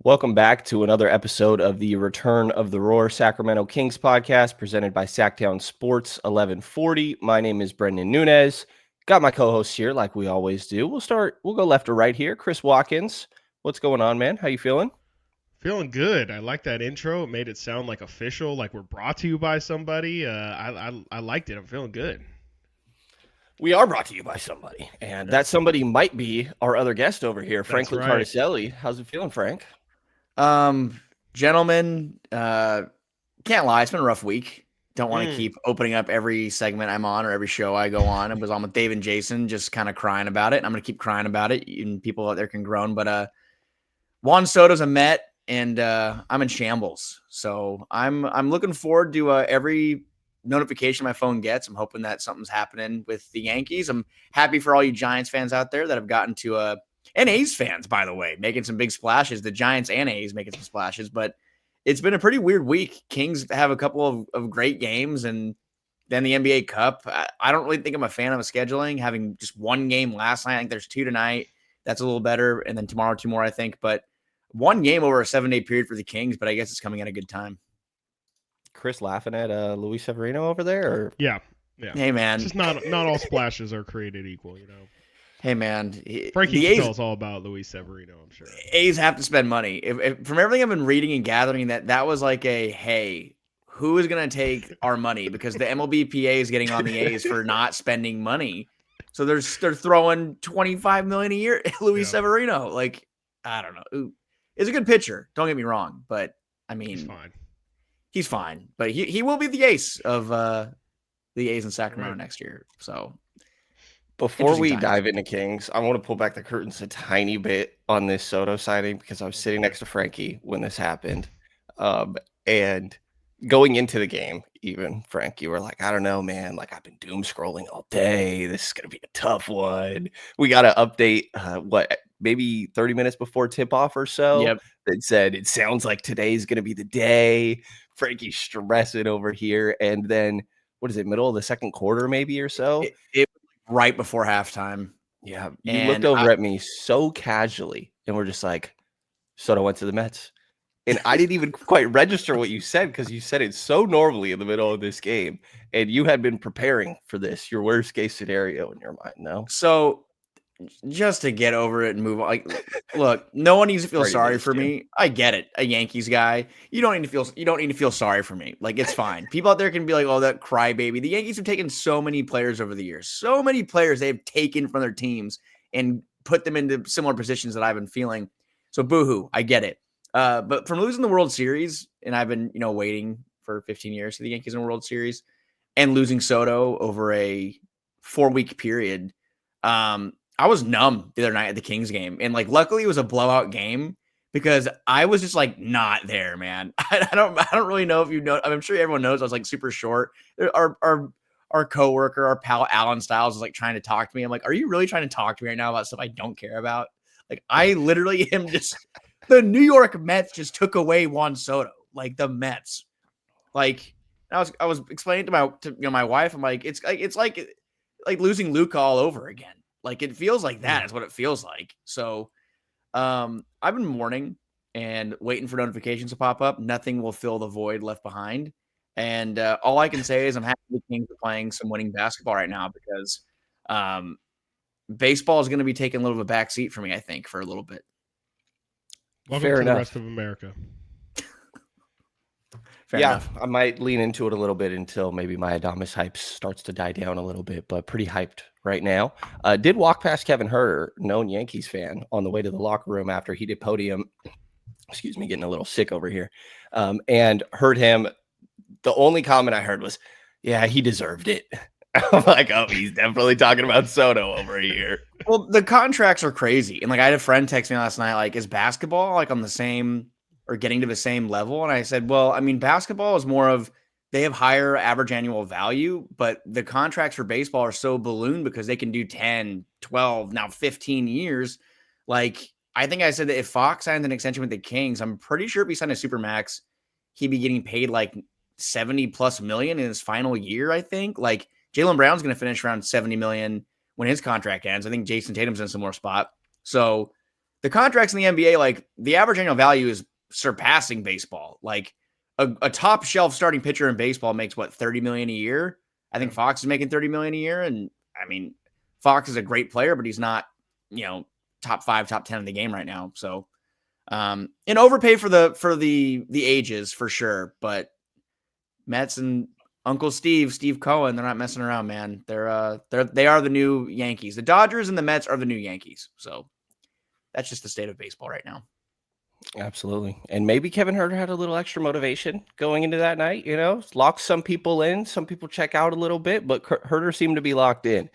Welcome back to another episode of the Return of the Roar Sacramento Kings podcast presented by Sactown Sports 1140. My name is Brenden Nunes. Got my co-hosts here like we always do. We'll go left to right here. Chris Watkins, what's going on, man? How you feeling? Feeling good. I like that intro. It made it sound like official, like we're brought to you by somebody. I liked it. I'm feeling good. We are brought to you by somebody, and that somebody might be our other guest over here, Frankie Cartoscelli. How's it feeling, Frank? Gentlemen, can't lie. It's been a rough week. Don't want to keep opening up every segment I'm on or every show I go on. I was on with Dave and Jason, just kind of crying about it. I'm going to keep crying about it. And people out there can groan, but Juan Soto's a Met, and I'm in shambles. So I'm looking forward to every notification my phone gets. I'm hoping that something's happening with the Yankees. I'm happy for all you Giants fans out there that have gotten to and A's fans, by the way, making some big splashes. The Giants and A's making some splashes, but it's been a pretty weird week. Kings have a couple of great games, and then the NBA Cup. I don't really think I'm a fan of scheduling, having just one game last night. I think there's two tonight. That's a little better. And then tomorrow, two more, I think. But one game over a 7-day period for the Kings, but I guess it's coming at a good time. Chris laughing at Luis Severino over there? Or? Yeah. Hey, man. It's just not all splashes are created equal, you know. Hey, man. Frankie can tell us all about Luis Severino, I'm sure. A's have to spend money. If from everything I've been reading and gathering, that was like hey, who is going to take our money? Because the MLBPA is getting on the A's for not spending money. So they're throwing $25 million a year at Luis Severino. Like, I don't know. Ooh, he's a good pitcher. Don't get me wrong. But, I mean, he's fine. But he will be the ace of the A's in Sacramento next year. So before we dive into Kings, I want to pull back the curtains a tiny bit on this Soto signing because I was sitting next to Frankie when this happened. And going into the game, even, Frank, you were like, I don't know, man. Like, I've been doom scrolling all day. This is going to be a tough one. We got to update, maybe 30 minutes before tip-off or so. Yep. That said, it sounds like today's going to be the day. Frankie's stressing over here. And then, what is it, middle of the second quarter maybe or so? It right before halftime. Yeah. You looked over at me so casually and we're just like, Soto went to the Mets. And I didn't even quite register what you said because you said it so normally in the middle of this game. And you had been preparing for this, your worst case scenario in your mind, no? So just to get over it and move on. Like, look, no one needs to feel sorry for me. I get it. A Yankees guy. You don't need to feel sorry for me. Like, it's fine. People out there can be like, oh, that crybaby. The Yankees have taken so many players over the years. So many players they have taken from their teams and put them into similar positions that I've been feeling. So boohoo, I get it. But from losing the World Series, and I've been, waiting for 15 years for the Yankees in the World Series, and losing Soto over a 4-week period, I was numb the other night at the Kings game. And luckily it was a blowout game because I was just not there, man. I don't really know if you know. I'm sure everyone knows I was super short. Our coworker, our pal Alan Stiles was trying to talk to me. I'm like, are you really trying to talk to me right now about stuff I don't care about? I literally am just the New York Mets just took away Juan Soto. The Mets. I was explaining to my wife, I'm like, it's like losing Luka all over again. It feels like that is what it feels like. So I've been mourning and waiting for notifications to pop up. Nothing will fill the void left behind. And all I can say is I'm happy the Kings are playing some winning basketball right now because baseball is going to be taking a little bit of a back seat for me, I think, for a little bit. Welcome to the rest of America. Fair enough. I might lean into it a little bit until maybe my Adamas hype starts to die down a little bit, but pretty hyped right now. Did walk past Kevin Huerter, known Yankees fan, on the way to the locker room after he did podium. Excuse me, getting a little sick over here. And heard him. The only comment I heard was, yeah, he deserved it. I'm like, oh, he's definitely talking about Soto over here. Well, the contracts are crazy. And I had a friend text me last night, is basketball on the same or getting to the same level? And I said, well, I mean, basketball is more of they have higher average annual value, but the contracts for baseball are so ballooned because they can do 10, 12, now 15 years. I think I said that if Fox signs an extension with the Kings, I'm pretty sure if he signed a Supermax, he'd be getting paid 70 plus million in his final year, I think. Jaylen Brown's going to finish around 70 million when his contract ends. I think Jason Tatum's in a similar spot. So the contracts in the NBA, like the average annual value is surpassing baseball. Like a top shelf starting pitcher in baseball makes what, 30 million a year. I think Fox is making 30 million a year. And I mean, Fox is a great player, but he's not, top 5, top 10 in the game right now. So, an overpay for the ages for sure. But Mets and Uncle Steve Cohen, they're not messing around, man. They are the new Yankees. The Dodgers and the Mets are the new Yankees. So that's just the state of baseball right now. Absolutely. And maybe Kevin Huerter had a little extra motivation going into that night, locked some people in, some people check out a little bit, but Huerter seemed to be locked in.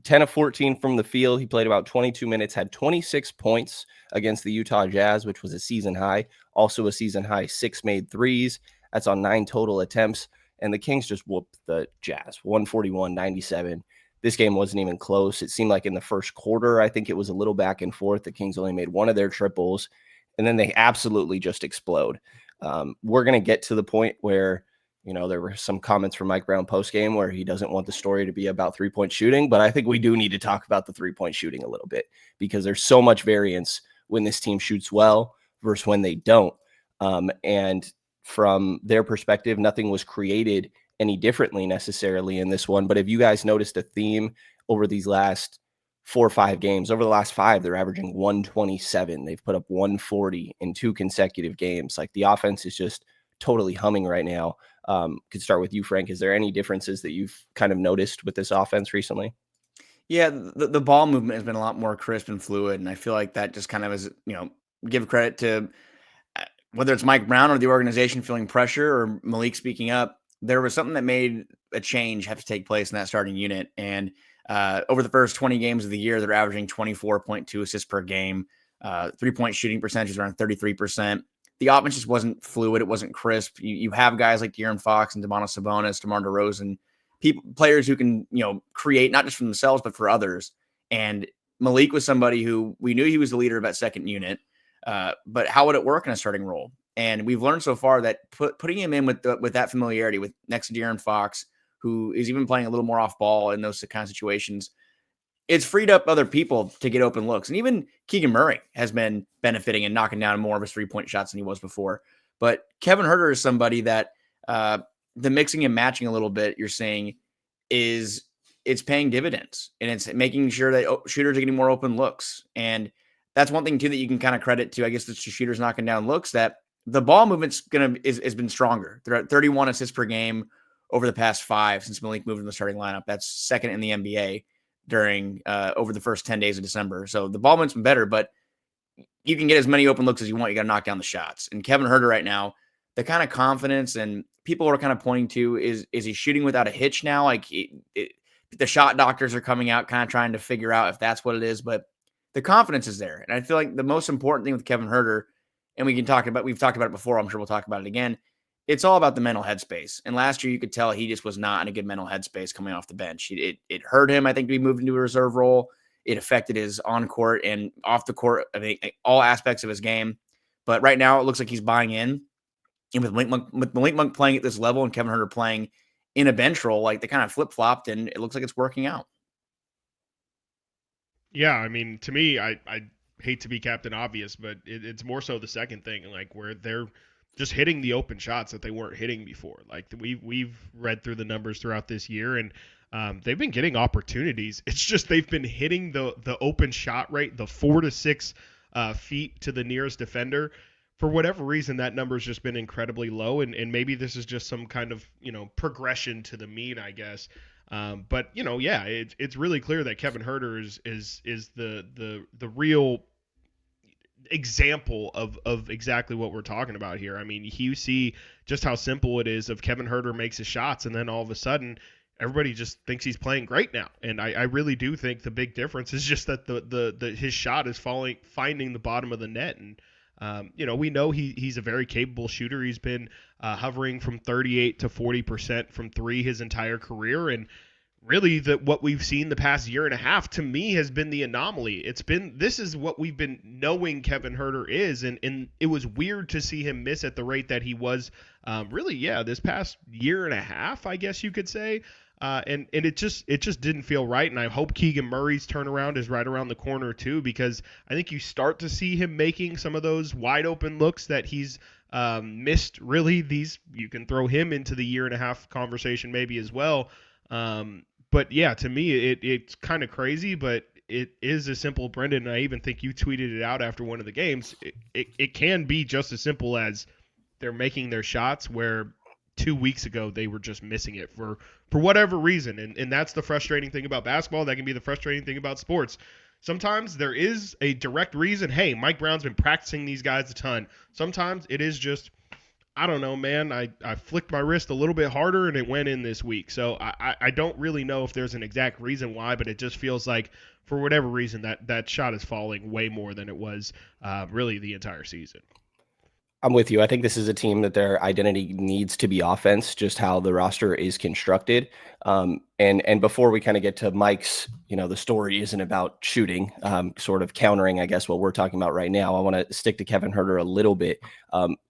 10 of 14 from the field. He played about 22 minutes, had 26 points against the Utah Jazz, which was a season high. Also a season high, 6 made threes. That's on 9 total attempts. And the Kings just whooped the Jazz, 141-97. This game wasn't even close. It seemed like in the first quarter, I think it was a little back and forth. The Kings only made one of their triples, and then they absolutely just explode. We're going to get to the point where, there were some comments from Mike Brown postgame where he doesn't want the story to be about three-point shooting, but I think we do need to talk about the three-point shooting a little bit because there's so much variance when this team shoots well versus when they don't. And from their perspective, nothing was created any differently necessarily in this one. But if you guys noticed a theme over these last 4 or 5 games, over the last 5, they're averaging 127. They've put up 140 in 2 consecutive games. Like the offense is just totally humming right now. Could start with you, Frank. Is there any differences that you've kind of noticed with this offense recently? Yeah, the ball movement has been a lot more crisp and fluid. And I feel like that just kind of is, give credit to whether it's Mike Brown or the organization feeling pressure or Malik speaking up. There was something that made a change have to take place in that starting unit. And over the first 20 games of the year, they're averaging 24.2 assists per game, 3-point shooting percentage is around 33%. The offense just wasn't fluid. It wasn't crisp. You have guys like De'Aaron Fox and Domantas Sabonis, DeMar DeRozan, players who can, create not just for themselves, but for others. And Malik was somebody who we knew he was the leader of that second unit. But how would it work in a starting role? And we've learned so far that putting him in with that familiarity with next to De'Aaron Fox, who is even playing a little more off ball in those kind of situations, it's freed up other people to get open looks. And even Keegan Murray has been benefiting and knocking down more of his 3-point shots than he was before. But Kevin Huerter is somebody that the mixing and matching a little bit, you're saying, it's paying dividends. And it's making sure that shooters are getting more open looks. And that's one thing, too, that you can kind of credit to, I guess, the shooters knocking down looks, that the ball movement's has been stronger. They're at 31 assists per game over the past 5 since Malik moved in the starting lineup. That's second in the NBA during over the first 10 days of December. So the ball movement's been better, but you can get as many open looks as you want. You got to knock down the shots. And Kevin Huerter right now, the kind of confidence and people are kind of pointing to is he shooting without a hitch now? Like the shot doctors are coming out kind of trying to figure out if that's what it is, but the confidence is there. And I feel like the most important thing with Kevin Huerter, and we've talked about it before, I'm sure we'll talk about it again, it's all about the mental headspace. And last year you could tell he just was not in a good mental headspace coming off the bench. It hurt him, I think, to be moved into a reserve role. It affected his on-court and off-the-court, I mean, all aspects of his game. But right now it looks like he's buying in. And with Malik Monk playing at this level and Kevin Huerter playing in a bench role, like they kind of flip-flopped, and it looks like it's working out. Yeah, I mean, to me, I hate to be Captain Obvious, but it's more so the second thing, like where they're just hitting the open shots that they weren't hitting before. Like we've read through the numbers throughout this year, and they've been getting opportunities. It's just they've been hitting the open shot rate, the 4 to 6 feet to the nearest defender. For whatever reason, that number's just been incredibly low, and maybe this is just some kind of progression to the mean, I guess. But yeah, it's really clear that Kevin Huerter is the real example of exactly what we're talking about here. I mean, you see just how simple it is of Kevin Huerter makes his shots, and then all of a sudden everybody just thinks he's playing great now. And I really do think the big difference is just that his shot is finding the bottom of the net. And we know he's a very capable shooter. He's been hovering from 38 to 40% from 3 his entire career, and really what we've seen the past year and a half, to me, has been the anomaly. This is what we've been knowing Kevin Huerter is, and it was weird to see him miss at the rate that he was this past year and a half, I guess you could say. And it just didn't feel right. And I hope Keegan Murray's turnaround is right around the corner too, because I think you start to see him making some of those wide open looks that he's missed. Really, you can throw him into the year and a half conversation maybe as well. But yeah, to me it's kind of crazy, but it is as simple, Brenden. And I even think you tweeted it out after one of the games. It can be just as simple as they're making their shots where 2 weeks ago they were just missing it for whatever reason. And that's the frustrating thing about basketball. That can be the frustrating thing about sports. Sometimes there is a direct reason. Hey, Mike Brown's been practicing these guys a ton. Sometimes it is just, I don't know, man. I flicked my wrist a little bit harder and it went in this week. So I don't really know if there's an exact reason why, but it just feels like for whatever reason that shot is falling way more than it was really the entire season. I'm with you. I think this is a team that their identity needs to be offense, just how the roster is constructed. And before we kind of get to Mike's, the story isn't about shooting, sort of countering, I guess, what we're talking about right now. I want to stick to Kevin Huerter a little bit.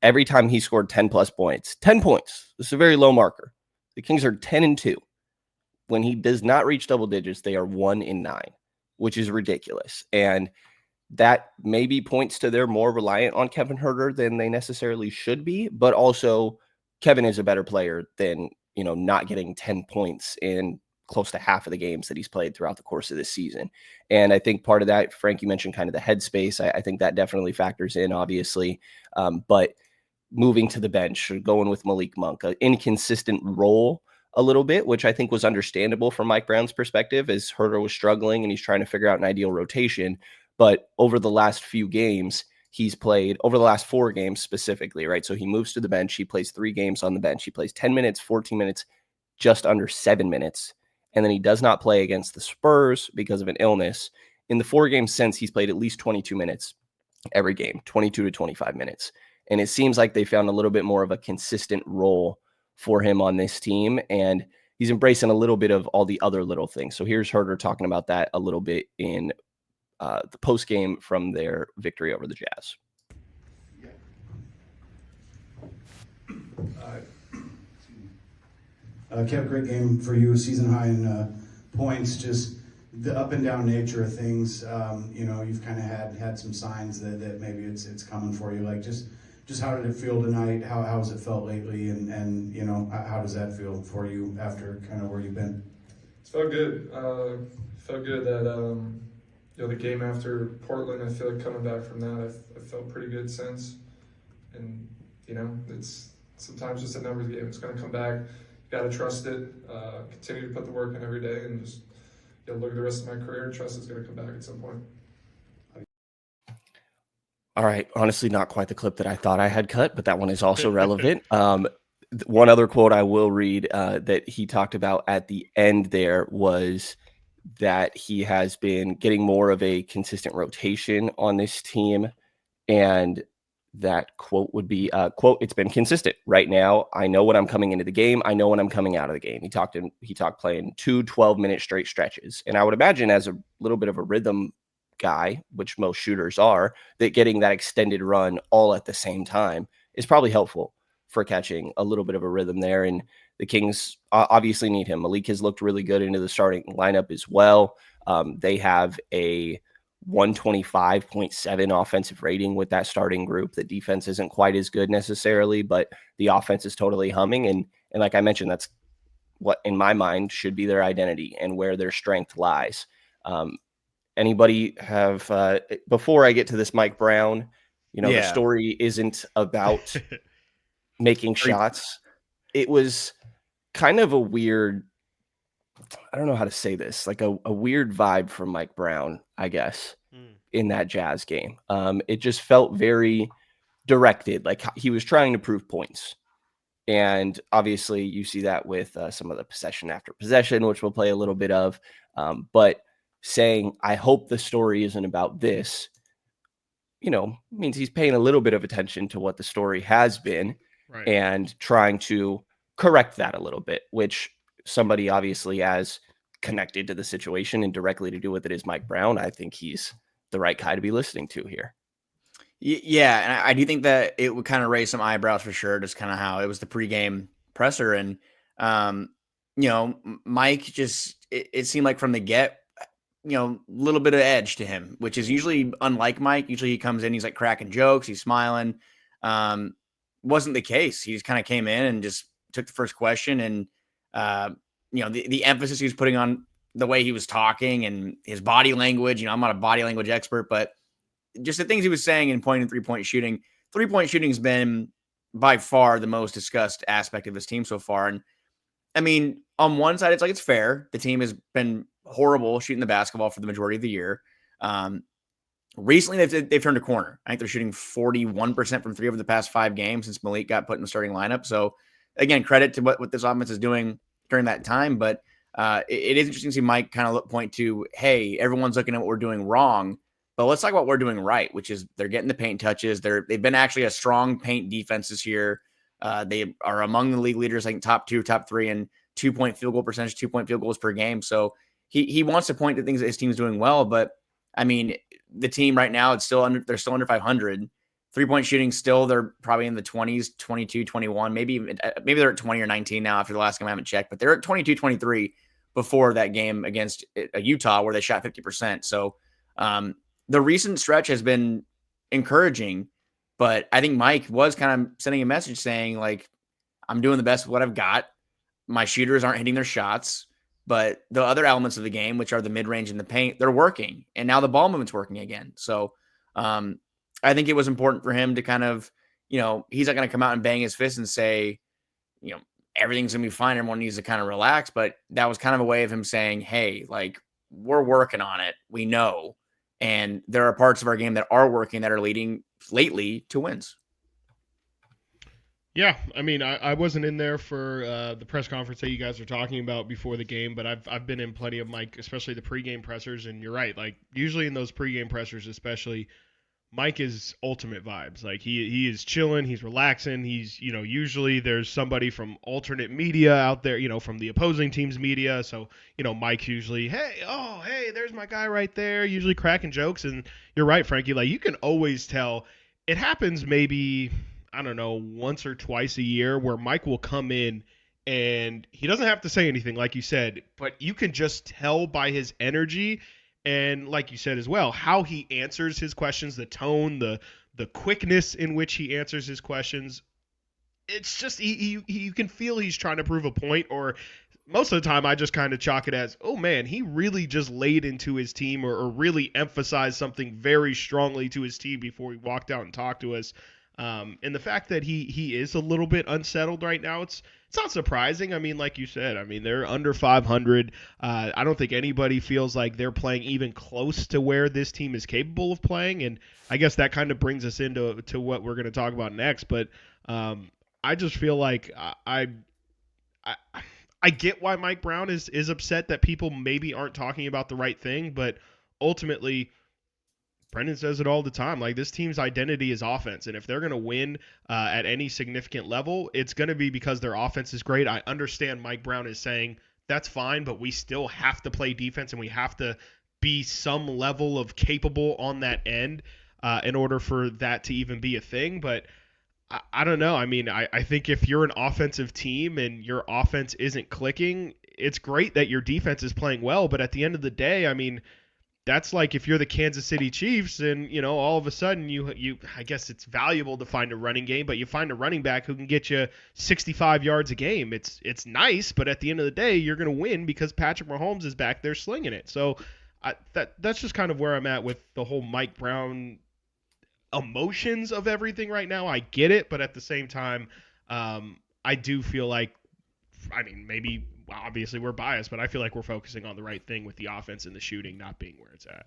Every time he scored 10 plus points, 10 points, this is a very low marker. The Kings are 10-2. When he does not reach double digits, they are 1-9, which is ridiculous. And that maybe points to they're more reliant on Kevin Huerter than they necessarily should be, but also Kevin is a better player than, not getting 10 points in close to half of the games that he's played throughout the course of this season. And I think part of that, Frank, you mentioned kind of the headspace. I think that definitely factors in, obviously. But moving to the bench, going with Malik Monk, an inconsistent role a little bit, which I think was understandable from Mike Brown's perspective as Huerter was struggling and he's trying to figure out an ideal rotation. But over the last few games, he's played over the last 4 games specifically, right? So he moves to the bench. He plays 3 games on the bench. He plays 10 minutes, 14 minutes, just under 7 minutes. And then he does not play against the Spurs because of an illness. In the 4 games since, he's played at least 22 minutes every game, 22 to 25 minutes. And it seems like they found a little bit more of a consistent role for him on this team. And he's embracing a little bit of all the other little things. So here's Huerter talking about that a little bit in the post game from their victory over the Jazz. Kev, great game for you, season high in points. Just the up and down nature of things. You've kind of had some signs that maybe it's coming for you. Like just how did it feel tonight? How has it felt lately? And how does that feel for you after kind of where you've been? It felt good. Felt good that. The game after Portland, I feel like coming back from that, I felt pretty good since. And, it's sometimes just a numbers game. It's going to come back. You got to trust it, continue to put the work in every day, and just look at the rest of my career and trust it's going to come back at some point. All right. Honestly, not quite the clip that I thought I had cut, but that one is also relevant. One other quote I will read that he talked about at the end there was that he has been getting more of a consistent rotation on this team. And that quote would be, quote, "It's been consistent. Right now, I know when I'm coming into the game. I know when I'm coming out of the game." He talked playing 2 12-minute straight stretches. And I would imagine as a little bit of a rhythm guy, which most shooters are, that getting that extended run all at the same time is probably helpful for catching a little bit of a rhythm there. And the Kings obviously need him. Malik has looked really good into the starting lineup as well. They have a 125.7 offensive rating with that starting group. The defense isn't quite as good necessarily, but the offense is totally humming. And like I mentioned, that's what in my mind should be their identity and where their strength lies. Anybody have, before I get to this Mike Brown, the story isn't about making shots. It was kind of a weird, I don't know how to say this, like a weird vibe from Mike Brown, I guess, in that Jazz game. It just felt very directed, like he was trying to prove points. And obviously you see that with some of the possession after possession, which we'll play a little bit of. But saying, I hope the story isn't about this, means he's paying a little bit of attention to what the story has been. Right. And trying to correct that a little bit, which somebody obviously as connected to the situation and directly to do with it is Mike Brown. I think he's the right guy to be listening to here. Yeah, and I do think that it would kind of raise some eyebrows for sure, just kind of how it was the pregame presser. And Mike just it seemed like from the get, a little bit of edge to him, which is usually unlike Mike. Usually he comes in, he's like cracking jokes, he's smiling. Wasn't the case. He just kind of came in and just took the first question, and the emphasis he was putting on the way he was talking and his body language. I'm not a body language expert, but just the things he was saying and pointing three-point shooting. Three-point shooting has been by far the most discussed aspect of his team so far. And I mean, on one side, it's like it's fair. The team has been horrible shooting the basketball for the majority of the year. Recently, they've turned a corner. I think they're shooting 41% from three over the past 5 games since Malik got put in the starting lineup. So, again, credit to what this offense is doing during that time. But it is interesting to see Mike kind of point to, hey, everyone's looking at what we're doing wrong, but let's talk about what we're doing right, which is they're getting the paint touches. They've been actually a strong paint defense this year. They are among the league leaders, like top 2, top 3 in 2-point field goal percentage, 2-point field goals per game. So he wants to point to things that his team's doing well. But I mean, the team right now, they're still under 500. 3-point shooting still, they're probably in the 20s, 22, 21, maybe they're at 20 or 19 now after the last game. I haven't checked, but they're at 22, 23 before that game against Utah where they shot 50%. So the recent stretch has been encouraging, but I think Mike was kind of sending a message saying, like, I'm doing the best with what I've got. My shooters aren't hitting their shots, but the other elements of the game, which are the mid-range and the paint, they're working. And now the ball movement's working again. So I think it was important for him to kind of, he's not going to come out and bang his fist and say, everything's going to be fine. Everyone needs to kind of relax. But that was kind of a way of him saying, hey, like, we're working on it. We know. And there are parts of our game that are working that are leading lately to wins. Yeah, I mean, I wasn't in there for the press conference that you guys are talking about before the game, but I've been in plenty of Mike, especially the pregame pressers, and you're right. Like, usually in those pregame pressers, especially, Mike is ultimate vibes. Like, he is chilling, he's relaxing. He's, usually there's somebody from alternate media out there, from the opposing team's media. So, Mike's usually, hey, there's my guy right there, usually cracking jokes. And you're right, Frankie. Like, you can always tell. It happens maybe, I don't know, once or twice a year where Mike will come in and he doesn't have to say anything, like you said, but you can just tell by his energy and, like you said as well, how he answers his questions, the tone, the quickness in which he answers his questions. It's just you can feel he's trying to prove a point, or most of the time I just kind of chalk it as, oh man, he really just laid into his team or really emphasized something very strongly to his team before he walked out and talked to us. And the fact that he is a little bit unsettled right now, it's not surprising. I mean, like you said, I mean, they're under 500. I don't think anybody feels like they're playing even close to where this team is capable of playing. And I guess that kind of brings us into what we're going to talk about next. But I just feel like I get why Mike Brown is upset that people maybe aren't talking about the right thing, but ultimately, Brenden says it all the time. Like, this team's identity is offense, and if they're going to win at any significant level, it's going to be because their offense is great. I understand Mike Brown is saying that's fine, but we still have to play defense, and we have to be some level of capable on that end in order for that to even be a thing. But I don't know. I mean, I think if you're an offensive team and your offense isn't clicking, it's great that your defense is playing well, but at the end of the day, I mean, that's like if you're the Kansas City Chiefs and, all of a sudden you I guess it's valuable to find a running game, but you find a running back who can get you 65 yards a game. It's nice, but at the end of the day, you're going to win because Patrick Mahomes is back there slinging it. So that's just kind of where I'm at with the whole Mike Brown emotions of everything right now. I get it, but at the same time, I do feel like, I mean, maybe obviously we're biased, but I feel like we're focusing on the right thing with the offense and the shooting not being where it's at.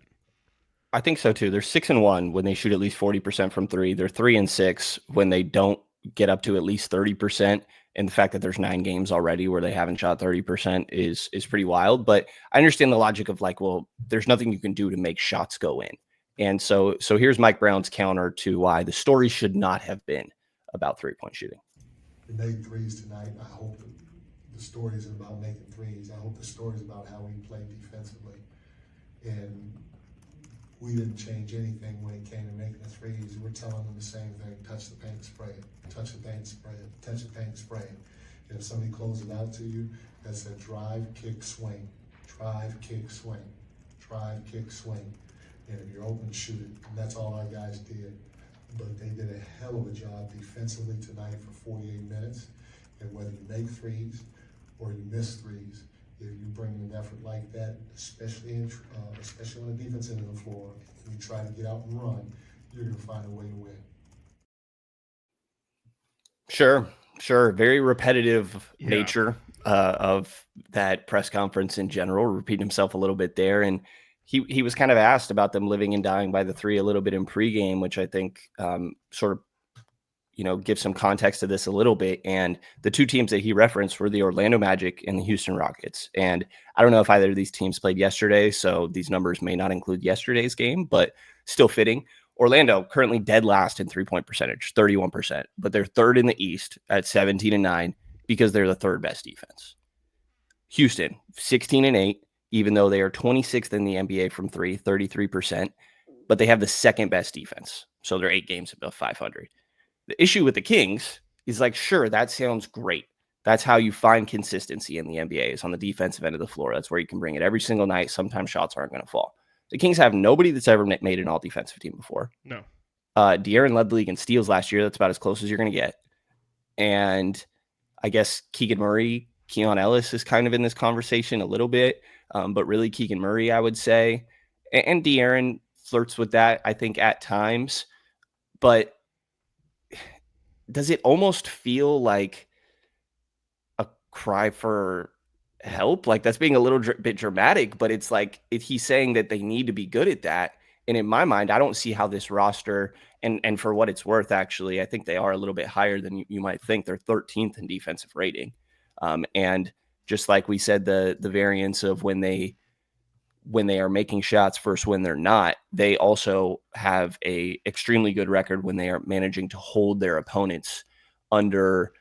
I think so too. They're 6-1 when they shoot at least 40% from three. They're 3-6 when they don't get up to at least 30%. And the fact that there's 9 games already where they haven't shot 30% is pretty wild. But I understand the logic of like, well, there's nothing you can do to make shots go in. And so here's Mike Brown's counter to why the story should not have been about 3-point shooting. We made threes tonight. I hope the story isn't about making threes. I hope the story is about how we play defensively. And we didn't change anything when it came to making the threes. We're telling them the same thing: touch the paint, spray it. Touch the paint, spray it. Touch the paint, spray it. And if somebody closes it out to you, that's a drive, kick, swing, drive, kick, swing, drive, kick, swing. And if you're open, shoot it. And that's all our guys did. But they did a hell of a job defensively tonight for 48 minutes. And whether you make threes or you miss threes, if you bring an effort like that, especially on the defense end of the floor, and you try to get out and run, you're going to find a way to win. Sure. Very repetitive nature of that press conference in general, repeating himself a little bit there. And he was kind of asked about them living and dying by the three a little bit in pregame, which I think sort of, give some context to this a little bit. And the two teams that he referenced were the Orlando Magic and the Houston Rockets. And I don't know if either of these teams played yesterday, so these numbers may not include yesterday's game, but still fitting. Orlando currently dead last in 3-point percentage, 31%, but they're third in the East at 17-9 because they're the third best defense. Houston, 16-8, even though they are 26th in the NBA from three, 33%, but they have the second best defense. So they're 8 games above 500. The issue with the Kings is sure, that sounds great. That's how you find consistency in the NBA, is on the defensive end of the floor. That's where you can bring it every single night. Sometimes shots aren't going to fall. The Kings have nobody that's ever made an all-defensive team before. No. De'Aaron led the league in steals last year. That's about as close as you're going to get. And I guess Keegan Murray, Keon Ellis is kind of in this conversation a little bit, but really Keegan Murray, I would say. And De'Aaron flirts with that, I think, at times. But does it almost feel like a cry for help? That's being a little bit dramatic, but it's he's saying that they need to be good at that. And in my mind, I don't see how this roster, and for what it's worth, actually, I think they are a little bit higher than you might think. They're 13th in defensive rating. And just like we said, the variance of when they are making shots versus when they're not, they also have a extremely good record when they are managing to hold their opponents under,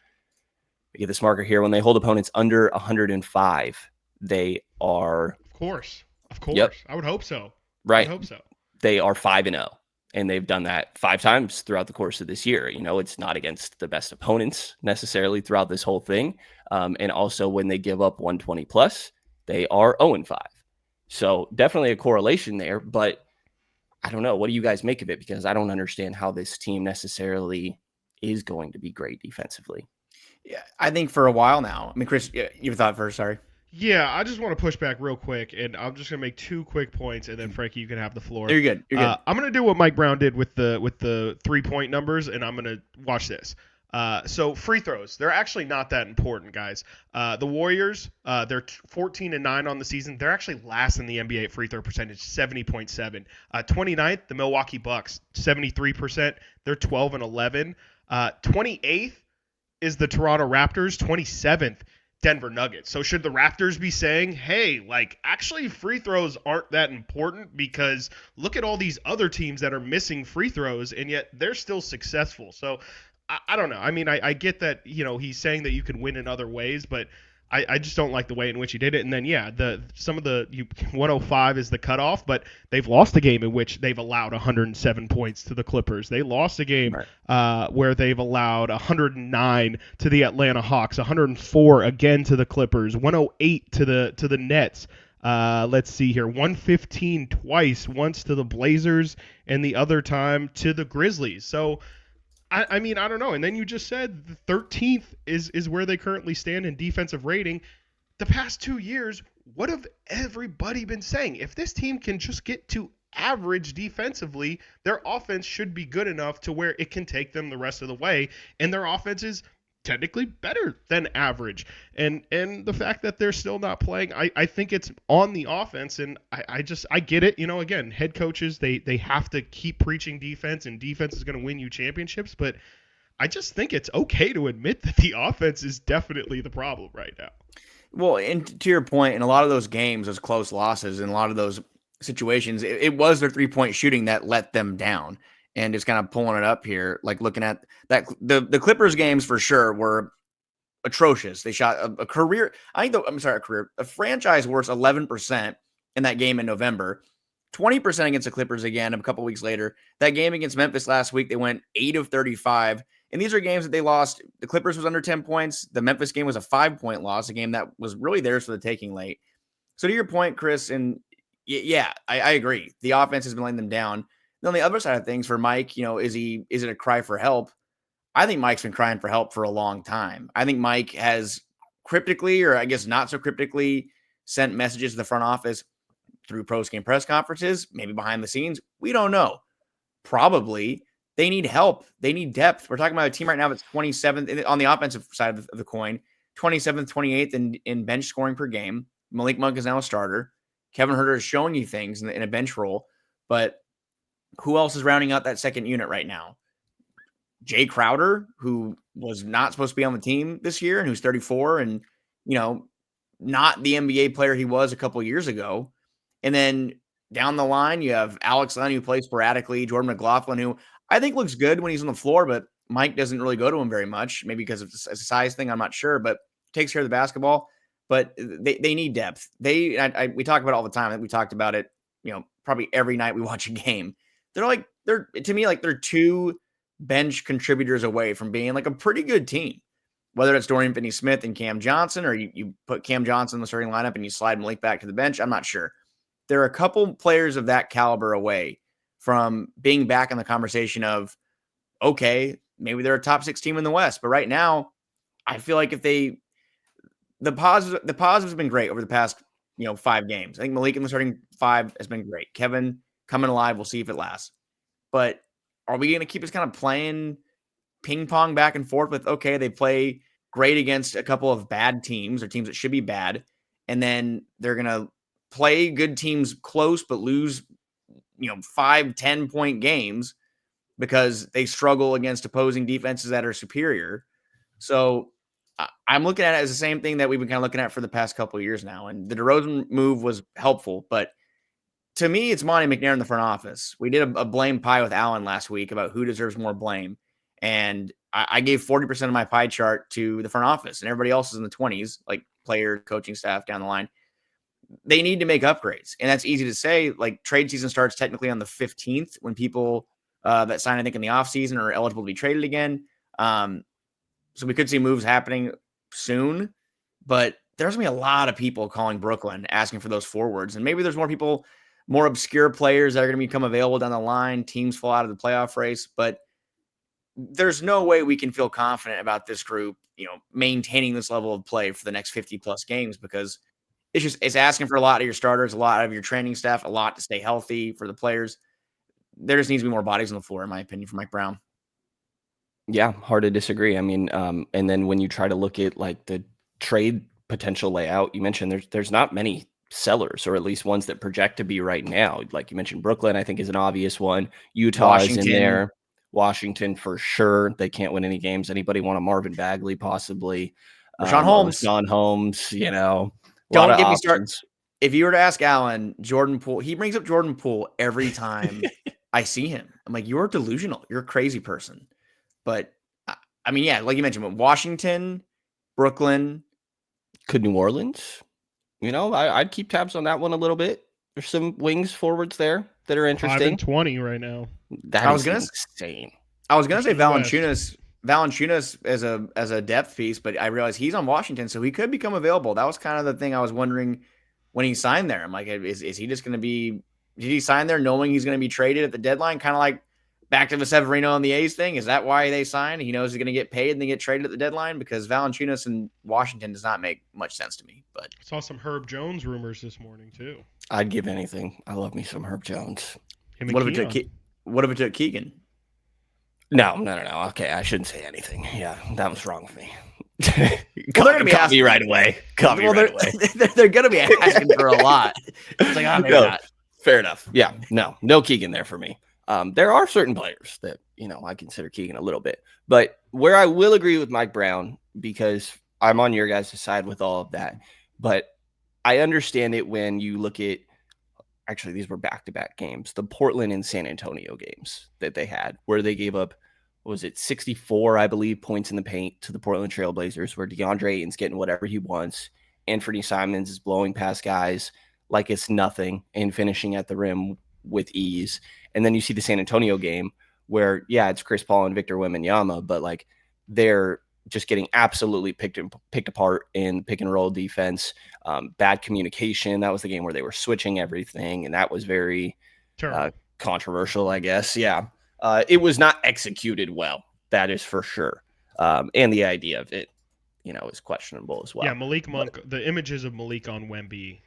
get this marker here, when they hold opponents under 105, they are... Of course. Yep. I would hope so. Right. I would hope so. They are 5-0, and they've done that 5 times throughout the course of this year. It's not against the best opponents necessarily throughout this whole thing. And also when they give up 120 plus, they are 0-5. So definitely a correlation there, but I don't know. What do you guys make of it? Because I don't understand how this team necessarily is going to be great defensively. Yeah, I think for a while now. I mean, Chris, your thought first. Sorry. Yeah, I just want to push back real quick, and I'm just gonna make 2 quick points, and then Frankie, you can have the floor. You're good. I'm gonna do what Mike Brown did with the 3-point numbers, and I'm gonna watch this. So free throws, they're actually not that important, guys. The Warriors, they're 14-9 on the season. They're actually last in the NBA at free throw percentage, 70.7. 29th, the Milwaukee Bucks, 73%. They're 12-11. 28th is the Toronto Raptors, 27th. Denver Nuggets. So should the Raptors be saying, hey, actually free throws aren't that important because look at all these other teams that are missing free throws and yet they're still successful. So I don't know. I mean, I get that, he's saying that you can win in other ways, but I just don't like the way in which he did it. And then, 105 is the cutoff, but they've lost a game in which they've allowed 107 points to the Clippers. They lost a game where they've allowed 109 to the Atlanta Hawks, 104 again to the Clippers, 108 to the Nets. Let's see here, 115 twice, once to the Blazers and the other time to the Grizzlies. So, I mean, I don't know. And then you just said the 13th is where they currently stand in defensive rating. The past 2 years, what have everybody been saying? If this team can just get to average defensively, their offense should be good enough to where it can take them the rest of the way. And their offense is technically better than average. And the fact that they're still not playing, I think it's on the offense. And I get it. Again, head coaches, they have to keep preaching defense, and defense is going to win you championships. But I just think it's okay to admit that the offense is definitely the problem right now. Well, and to your point, in a lot of those games, those close losses, in a lot of those situations, it was their 3-point shooting that let them down. And just kind of pulling it up here, looking at that, the Clippers games for sure were atrocious. They shot a franchise worst 11% in that game in November, 20% against the Clippers again a couple weeks later. That game against Memphis last week, they went 8 of 35 And these are games that they lost. The Clippers was under 10 points. The Memphis game was a 5-point loss, a game that was really theirs for the taking late. So to your point, Chris, and yeah, I agree. The offense has been letting them down. Then on the other side of things for Mike, is it a cry for help? I think Mike's been crying for help for a long time. I think Mike has cryptically, or I guess not so cryptically, sent messages to the front office through post-game press conferences, maybe behind the scenes. We don't know. Probably they need help. They need depth. We're talking about a team right now that's 27th on the offensive side of the coin, 27th, 28th in bench scoring per game. Malik Monk is now a starter. Kevin Huerter is showing you things in a bench role, but who else is rounding out that second unit right now? Jay Crowder, who was not supposed to be on the team this year and who's 34 and, not the NBA player he was a couple of years ago. And then down the line, you have Alex Len, who plays sporadically, Jordan McLaughlin, who I think looks good when he's on the floor, but Mike doesn't really go to him very much, maybe because it's a size thing, I'm not sure, but takes care of the basketball. But they need depth. We talk about it all the time. I think we talked about it, probably every night we watch a game. They're to me, like they're two bench contributors away from being like a pretty good team. Whether it's Dorian Finney-Smith and Cam Johnson, or you put Cam Johnson in the starting lineup and you slide Malik back to the bench, I'm not sure. There are a couple players of that caliber away from being back in the conversation of, okay, maybe they're a top 6 team in the West. But right now, I feel like if the positives have been great over the past, 5 games. I think Malik in the starting 5 has been great. Kevin coming alive. We'll see if it lasts. But are we going to keep us kind of playing ping pong back and forth with, okay, they play great against a couple of bad teams or teams that should be bad, and then they're going to play good teams close but lose, 5-10 point games because they struggle against opposing defenses that are superior. So I'm looking at it as the same thing that we've been kind of looking at for the past couple of years now. And the DeRozan move was helpful, but to me, it's Monty McNair in the front office. We did a blame pie with Alan last week about who deserves more blame. And I gave 40% of my pie chart to the front office, and everybody else is in the 20s, like players, coaching staff down the line. They need to make upgrades. And that's easy to say. Like, trade season starts technically on the 15th when people that sign, I think, in the offseason are eligible to be traded again. So we could see moves happening soon, but there's going to be a lot of people calling Brooklyn asking for those forwards. And maybe there's more people, more obscure players that are going to become available down the line. Teams fall out of the playoff race, but there's no way we can feel confident about this group, maintaining this level of play for the next 50 plus games, because it's asking for a lot of your starters, a lot of your training staff, a lot to stay healthy for the players. There just needs to be more bodies on the floor, in my opinion, for Mike Brown. Yeah, hard to disagree. I mean, and then when you try to look at like the trade potential layout, you mentioned there's not many sellers, or at least ones that project to be right now. Like you mentioned, Brooklyn, I think, is an obvious one. Utah is in there. Washington for sure. They can't win any games. Anybody want a Marvin Bagley possibly? Rashawn Holmes. Rashawn Holmes, Don't get me started. If you were to ask Alan, Jordan Poole, he brings up Jordan Poole every time I see him. I'm like, you're delusional. You're a crazy person. But, I mean, yeah, like you mentioned, Washington, Brooklyn. Could New Orleans? I'd keep tabs on that one a little bit. There's some wings forwards there that are interesting. 5-20 right now. That is insane. I was gonna say Valanciunas as a depth piece, but I realized he's on Washington, so he could become available. That was kind of the thing I was wondering when he signed there. I'm like, is he just going to be? Did he sign there knowing he's going to be traded at the deadline? Kind of like back to the Severino and the A's thing. Is that why they signed? He knows he's going to get paid and they get traded at the deadline, because Valanciunas in Washington does not make much sense to me. But I saw some Herb Jones rumors this morning too. I'd give anything. I love me some Herb Jones. What if it took Keegan? No. Okay, I shouldn't say anything. Yeah, that was wrong with me. Well, they're going to be asking me right away. They're going to be asking for a lot. It's like, maybe not. Fair enough. Yeah, no Keegan there for me. There are certain players that, I consider Keegan a little bit. But where I will agree with Mike Brown, because I'm on your guys' side with all of that, but I understand it when you look at, actually, these were back-to-back games, the Portland and San Antonio games that they had, where they gave up, 64, I believe, points in the paint to the Portland Trailblazers, where DeAndre Ayton's getting whatever he wants. Anthony Simons is blowing past guys like it's nothing and finishing at the rim with ease. And then you see the San Antonio game where, yeah, it's Chris Paul and Victor Wembanyama, but like they're just getting absolutely picked apart in pick and roll defense. Bad communication. That was the game where they were switching everything, and that was very controversial, I guess. Yeah. It was not executed well. That is for sure. And the idea of it, is questionable as well. Yeah, Malik Monk, the images of Malik on Wemby.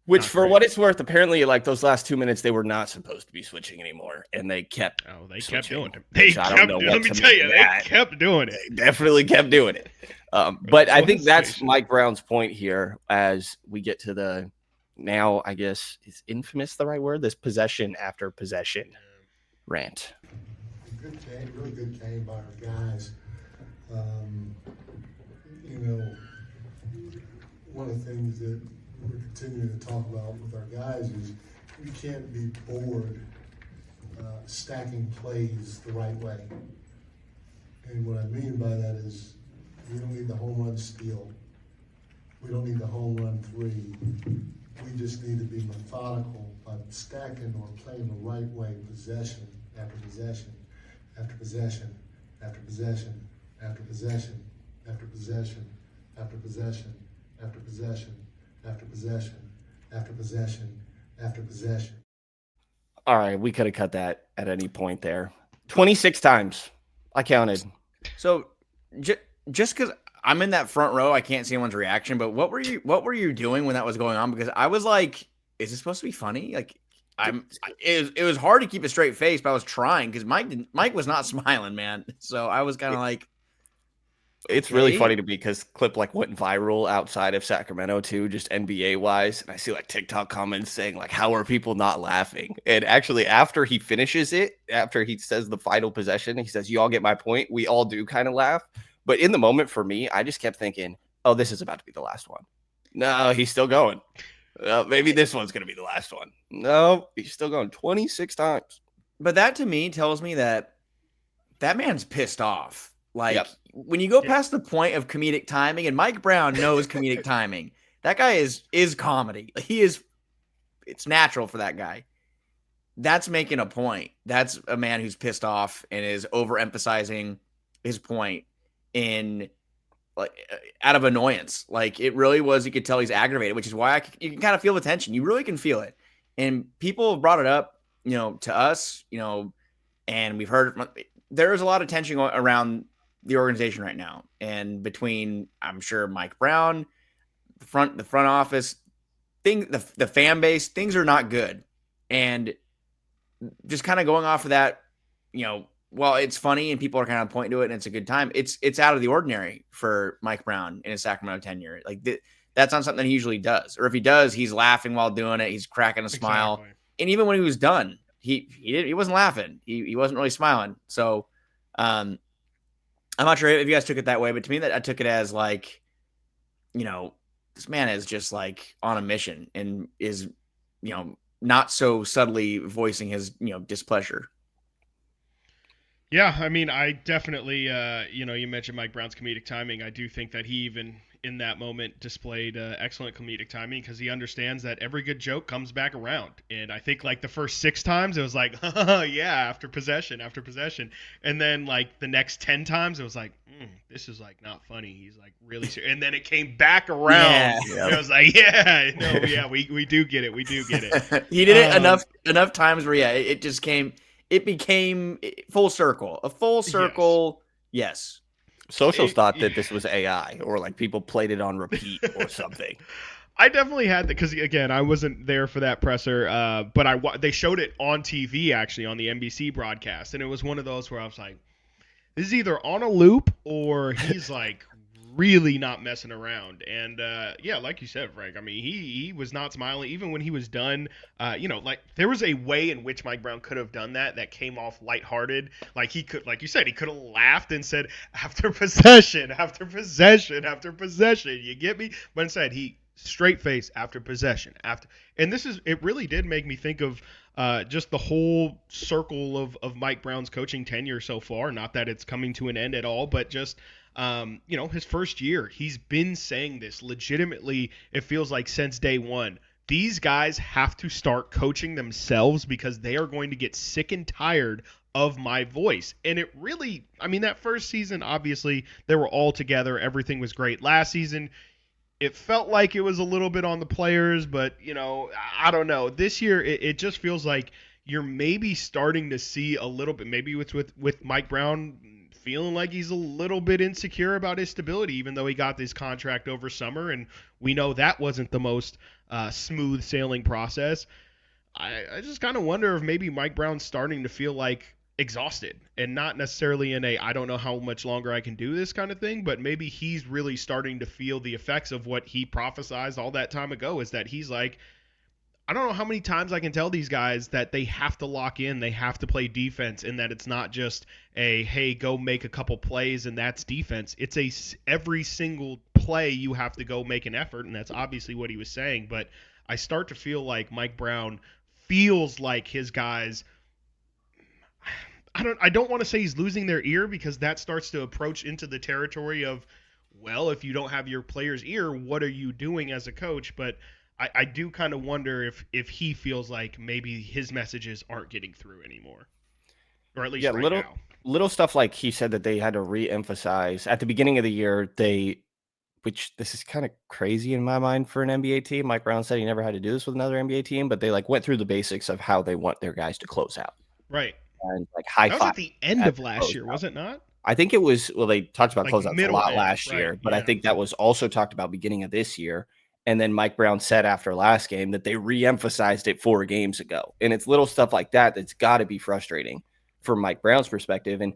Which, for what it's worth, apparently, like those last 2 minutes, they were not supposed to be switching anymore, and they kept. They switching, kept doing it. They kept doing it. They definitely kept doing it. But I think that's Mike Brown's point here, as we get to the now, I guess, is infamous the right word? This possession after possession rant. Good game, really good game by our guys. One of the things that we're continuing to talk about with our guys is you can't be bored stacking plays the right way. And what I mean by that is we don't need the home run steal. We don't need the home run three. We just need to be methodical by stacking or playing the right way, possession after possession after possession after possession after possession after possession after possession after possession after possession after possession after possession. All right, we could have cut that at any point there. 26 times. I counted. So just because I'm in that front row, I can't see anyone's reaction, but what were you doing when that was going on? Because I was like, is this supposed to be funny? Like it was hard to keep a straight face, but I was trying because Mike was not smiling, man. So I was kind of like, it's really funny to me because clip like went viral outside of Sacramento too, just NBA wise. And I see like TikTok comments saying like, how are people not laughing? And actually after he finishes it, after he says the final possession, he says, you all get my point. We all do kind of laugh. But in the moment for me, I just kept thinking, oh, this is about to be the last one. No, he's still going. Maybe this one's going to be the last one. No, he's still going 26 times. But that to me tells me that man's pissed off. Like when you go past the point of comedic timing, and Mike Brown knows comedic timing, that guy is comedy. It's natural for that guy. That's making a point. That's a man who's pissed off and is overemphasizing his point in like out of annoyance. Like it really was, you could tell he's aggravated, which is why you can kind of feel the tension. You really can feel it. And people have brought it up, to us, and we've heard there is a lot of tension around the organization right now, and between, I'm sure, Mike Brown, the front office, the fan base, things are not good. And just kind of going off of that, while it's funny and people are kind of pointing to it and it's a good time, it's out of the ordinary for Mike Brown in his Sacramento tenure. Like that's not something he usually does, or if he does, he's laughing while doing it. He's cracking a smile. Exactly. And even when he was done, he wasn't laughing. He wasn't really smiling. So, I'm not sure if you guys took it that way, but to me, that I took it as like, this man is just like on a mission and is, not so subtly voicing his, displeasure. Yeah, I mean, I definitely, you mentioned Mike Brown's comedic timing. I do think that he even in that moment displayed excellent comedic timing because he understands that every good joke comes back around. And I think like the first 6 times it was like, yeah, after possession. And then like the next 10 times it was like, this is like not funny. He's like really serious. And then it came back around. Yeah. I was like, we do get it. He did it enough times where, it became full circle. A full circle, yes. Socials thought that this was AI or like people played it on repeat or something. I definitely had that because, again, I wasn't there for that presser, but they showed it on TV, actually, on the NBC broadcast. And it was one of those where I was like, this is either on a loop or he's like really not messing around. And like you said, Frank, I mean, he was not smiling even when he was done. Like there was a way in which Mike Brown could have done that came off lighthearted. Like he could, like you said, he could have laughed and said after possession, you get me? But instead he straight face after possession and it really did make me think of just the whole circle of Mike Brown's coaching tenure so far. Not that it's coming to an end at all, but just his first year, he's been saying this legitimately. It feels like since day one, these guys have to start coaching themselves because they are going to get sick and tired of my voice. And it really, I mean, that first season, obviously, they were all together. Everything was great. Last season, it felt like it was a little bit on the players, but, you know, I don't know. This year, it just feels like you're maybe starting to see a little bit, maybe it's with Mike Brown feeling like he's a little bit insecure about his stability, even though he got this contract over summer, and we know that wasn't the most smooth sailing process. I just kind of wonder if maybe Mike Brown's starting to feel like exhausted, and not necessarily in a I don't know how much longer I can do this kind of thing, but maybe he's really starting to feel the effects of what he prophesized all that time ago, is that he's like, I don't know how many times I can tell these guys that they have to lock in, they have to play defense, and that it's not just a, hey, go make a couple plays and that's defense. It's every single play you have to go make an effort, and that's obviously what he was saying. But I start to feel like Mike Brown feels like his guys, I don't want to say he's losing their ear, because that starts to approach into the territory of, well, if you don't have your player's ear, what are you doing as a coach? But I do kind of wonder if he feels like maybe his messages aren't getting through anymore, or at least now. Little stuff like he said that they had to re-emphasize at the beginning of the year. Which this is kind of crazy in my mind for an NBA team. Mike Brown said he never had to do this with another NBA team, but they like went through the basics of how they want their guys to close out. Right. And like high that five. Was at the end of last year, was it not? I think it was. Well, they talked about like closeouts a lot last year, but I think that was also talked about beginning of this year. And then Mike Brown said after last game that they re-emphasized it 4 games ago. And it's little stuff like that that's got to be frustrating from Mike Brown's perspective. And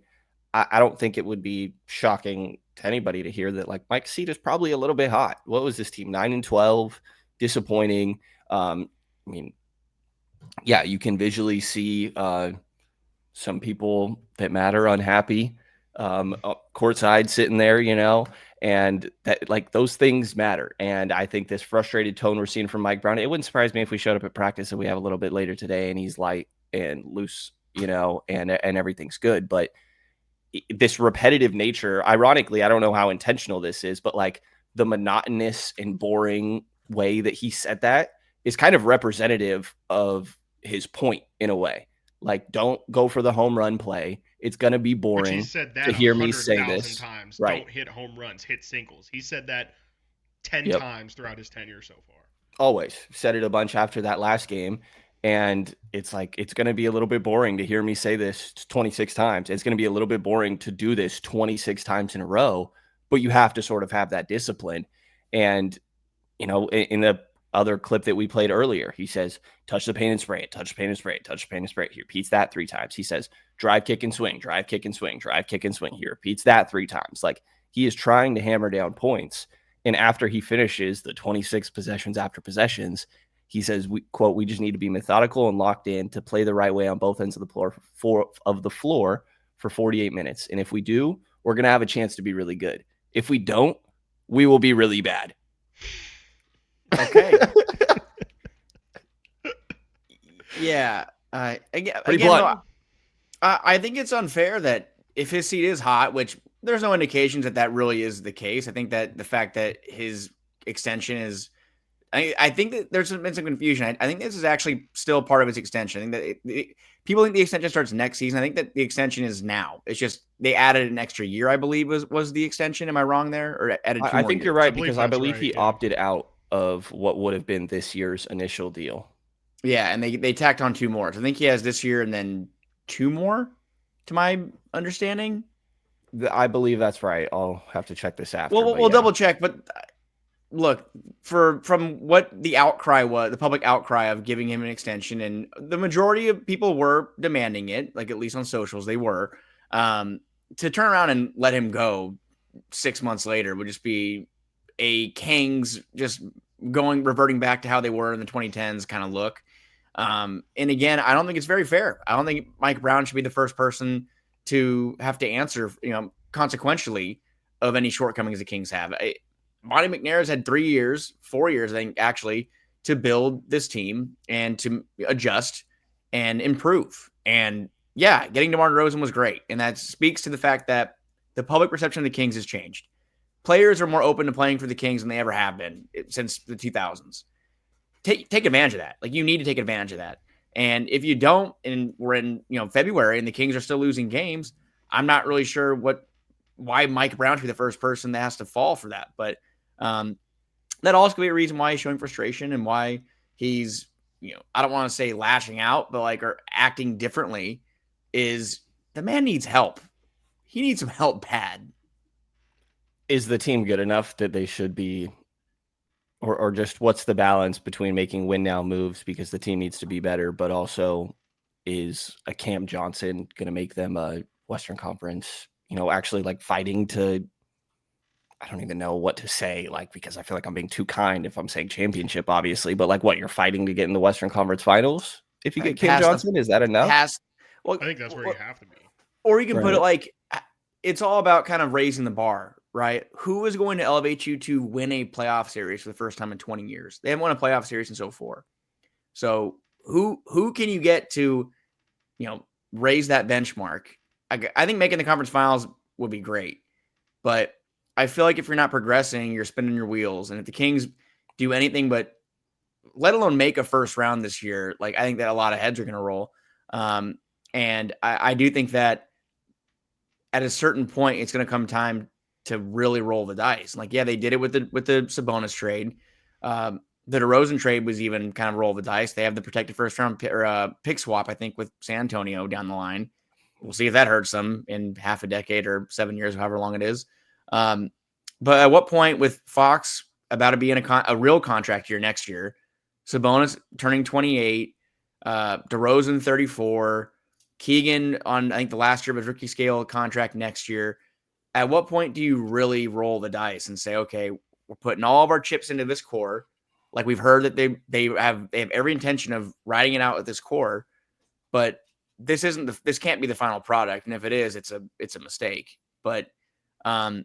I don't think it would be shocking to anybody to hear that like Mike's seat is probably a little bit hot. What was this team? 9-12, disappointing. I mean, yeah, you can visually see some people that matter unhappy courtside sitting there, you know, and that like those things matter. And I think this frustrated tone we're seeing from Mike Brown, it wouldn't surprise me if we showed up at practice and we have a little bit later today and he's light and loose, you know, and everything's good. But this repetitive nature, ironically, I don't know how intentional this is, but like the monotonous and boring way that he said that is kind of representative of his point in a way. Like, don't go for the home run play. It's going to be boring. He said that to hear me say this. Times. Right. Don't hit home runs, hit singles. He said that 10 times throughout his tenure so far. Always said it a bunch after that last game. And it's like, it's going to be a little bit boring to hear me say this 26 times. It's going to be a little bit boring to do this 26 times in a row, but you have to sort of have that discipline. And, you know, in the other clip that we played earlier, he says, touch the paint and spray it, touch the paint and spray it, touch the paint and spray it. He repeats that 3 times. He says, drive, kick, and swing, drive, kick, and swing, drive, kick, and swing. He repeats that 3 times. Like, he is trying to hammer down points. And after he finishes the 26 possessions after possessions, he says, we just need to be methodical and locked in to play the right way on both ends of the floor for 48 minutes. And if we do, we're going to have a chance to be really good. If we don't, we will be really bad. Okay. Yeah. Again, no, I think it's unfair that if his seat is hot, which there's no indications that really is the case. I think that the fact that his extension is, I think that there's been some confusion. I think this is actually still part of his extension. I think that people think the extension starts next season. I think that the extension is now. It's just they added an extra year, I believe, was the extension. Am I wrong there? Or added 2 I think years? you're right, because I believe he opted out of what would have been this year's initial deal. Yeah, and they tacked on 2 more. So I think he has this year and then 2 more, to my understanding. I believe that's right. I'll have to check this after. We'll double check. But look, from what the outcry was, the public outcry of giving him an extension, and the majority of people were demanding it, like at least on socials, they were. To turn around and let him go 6 months later would just be a Kings just reverting back to how they were in the 2010s kind of look. And again, I don't think it's very fair. I don't think Mike Brown should be the first person to have to answer, consequentially of any shortcomings the Kings have. Monty McNair's had 4 years, I think, actually, to build this team and to adjust and improve. And yeah, getting DeMar DeRozan was great. And that speaks to the fact that the public perception of the Kings has changed. Players are more open to playing for the Kings than they ever have been since the 2000s. Take advantage of that. Like, you need to take advantage of that. And if you don't, and we're in February and the Kings are still losing games, I'm not really sure why Mike Brown should be the first person that has to fall for that. But that also could be a reason why he's showing frustration and why he's, I don't want to say lashing out, but or acting differently. Is the man needs help. He needs some help bad. Is the team good enough that they should be, or just what's the balance between making win now moves because the team needs to be better, but also is a Cam Johnson going to make them a Western Conference, actually fighting to, I don't even know what to say, because I feel like I'm being too kind if I'm saying championship, obviously, but what, you're fighting to get in the Western Conference Finals if you get Cam Johnson? Is that enough? I think that's where you have to be. Or you can put it it's all about kind of raising the bar, right? Who is going to elevate you to win a playoff series for the first time in 20 years? They haven't won a playoff series since 2004. So who can you get to, raise that benchmark? I think making the conference finals would be great, but I feel like if you're not progressing, you're spinning your wheels. And if the Kings do anything but, let alone make a first round this year, I think that a lot of heads are going to roll. And I do think that at a certain point, it's going to come time to really roll the dice. Yeah, they did it with the Sabonis trade. The DeRozan trade was even kind of roll the dice. They have the protected first round pick swap, I think, with San Antonio down the line. We'll see if that hurts them in half a decade or 7 years, however long it is. But at what point, with Fox about to be in a real contract year next year, Sabonis turning 28, DeRozan 34, Keegan on, I think, the last year of his rookie scale contract next year. At what point do you really roll the dice and say, okay, we're putting all of our chips into this core? We've heard that they have every intention of riding it out with this core, but this can't be the final product. And if it is, it's a mistake. But I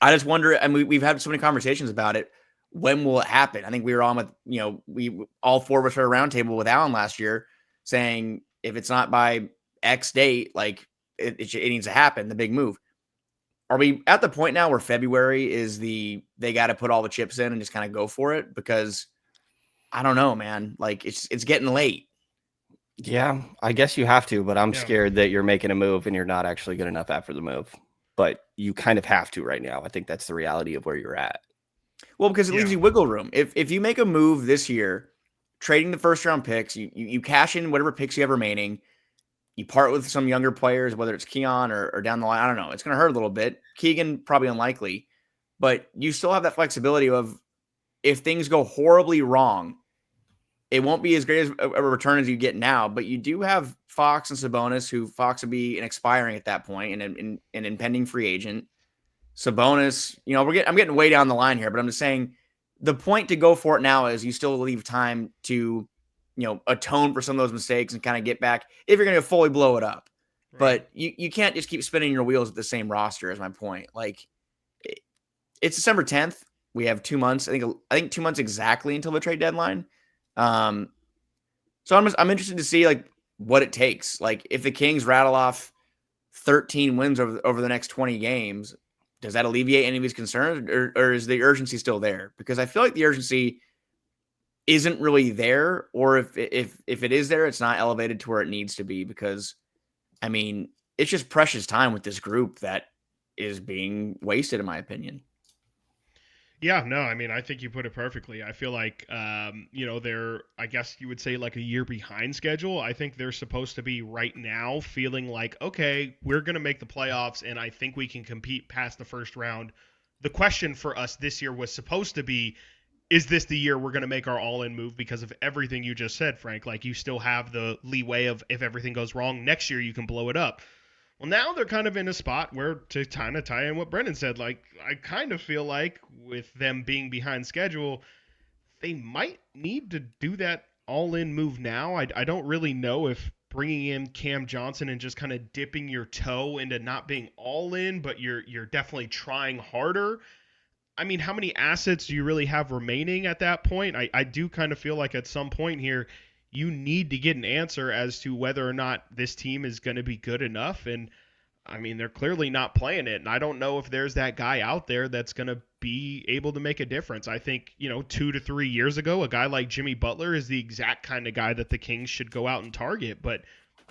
just wonder, and we've had so many conversations about it. When will it happen? I think we were on with, we all four of us were at a round table with Alan last year saying, if it's not by X date, it needs to happen, the big move. Are we at the point now where February is they got to put all the chips in and just kind of go for it? Because I don't know, man. It's getting late. Yeah, I guess you have to, but I'm scared that you're making a move and you're not actually good enough after the move. But you kind of have to right now. I think that's the reality of where you're at. Well, because it leaves you wiggle room. If you make a move this year, trading the first round picks, you cash in whatever picks you have remaining, you part with some younger players, whether it's Keon or down the line. I don't know. It's going to hurt a little bit. Keegan, probably unlikely. But you still have that flexibility of, if things go horribly wrong, it won't be as great as a return as you get now. But you do have Fox and Sabonis, who Fox would be an expiring at that point and an impending free agent. Sabonis, I'm getting way down the line here, but I'm just saying the point to go for it now is you still leave time to, atone for some of those mistakes and kind of get back if you're going to fully blow it up. Right. But you can't just keep spinning your wheels at the same roster, is my point. It's December 10th. We have 2 months. I think 2 months exactly until the trade deadline. So I'm interested to see what it takes. If the Kings rattle off 13 wins over the next 20 games, does that alleviate any of his concerns, or is the urgency still there? Because I feel like the urgency isn't really there, or if it is there, it's not elevated to where it needs to be. Because, it's just precious time with this group that is being wasted, in my opinion. Yeah, no, I think you put it perfectly. I feel like, they're, I guess you would say, a year behind schedule. I think they're supposed to be right now feeling like, okay, we're going to make the playoffs, and I think we can compete past the first round. The question for us this year was supposed to be, is this the year we're going to make our all-in move? Because of everything you just said, Frank, you still have the leeway of, if everything goes wrong next year, you can blow it up. Well, now they're kind of in a spot where, to kind of tie in what Brenden said, I kind of feel like with them being behind schedule, they might need to do that all-in move now. I don't really know if bringing in Cam Johnson and just kind of dipping your toe into not being all in, but you're definitely trying harder. How many assets do you really have remaining at that point? I do kind of feel like at some point here, you need to get an answer as to whether or not this team is going to be good enough. And I mean, they're clearly not playing it. And I don't know if there's that guy out there that's going to be able to make a difference. I think, 2 to 3 years ago, a guy like Jimmy Butler is the exact kind of guy that the Kings should go out and target. But